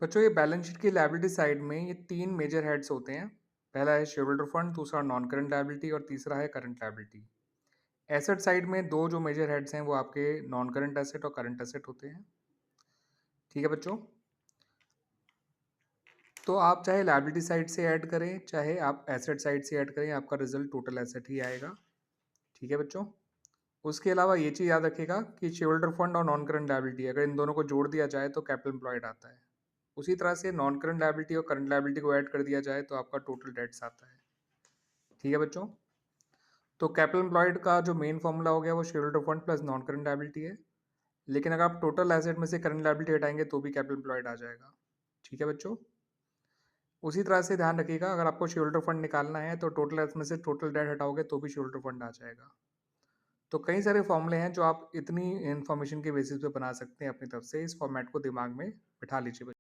बच्चों ये balance sheet की लायबिलिटी साइड में ये 3 मेजर हेड्स होते हैं। पहला है शेयरहोल्डर फंड, दूसरा नॉन करंट लायबिलिटी और तीसरा है करंट लायबिलिटी। एसेट साइड में 2 जो मेजर हेड्स हैं वो आपके नॉन करंट एसेट और करंट एसेट होते हैं। ठीक है बच्चों? तो आप चाहे लायबिलिटी साइड से ऐड करें, चाहे आप एसेट साइड से ऐड करें, आपका रिजल्ट टोटल एसेट ही आएगा। ठीक है बच्चों? उसके अलावा ये चीज़ याद रखिएगा कि शेयरहोल्डर फंड और नॉन करंट लायबिलिटी अगर इन दोनों को जोड़ दिया जाए तो कैपिटल एम्प्लॉयड आता है। उसी तरह से नॉन करंट लायबिलिटी और करंट लायबिलिटी को ऐड कर दिया जाए तो आपका टोटल डेट्स आता है। ठीक है बच्चों? तो कैपिटल एम्प्लॉयड का जो मेन फॉर्मूला हो गया वो shareholder fund plus non current liability है। लेकिन अगर आप टोटल एसेट में से करंट लायबिलिटी हटाएंगे तो भी कैपिटल एम्प्लॉयड आ जाएगा। ठीक है बच्चों? उसी तरह से ध्यान रखिएगा, अगर आपको शेयरहोल्डर फंड निकालना है तो टोटल एसेट में से टोटल डेट हटाओगे तो भी शेयरहोल्डर फंड आ जाएगा। तो कई सारे फॉर्मूले हैं जो आप इतनी इन्फॉर्मेशन के बेसिस पे बना सकते हैं अपनी तरफ से। इस फॉर्मेट को दिमाग में बिठा लीजिए।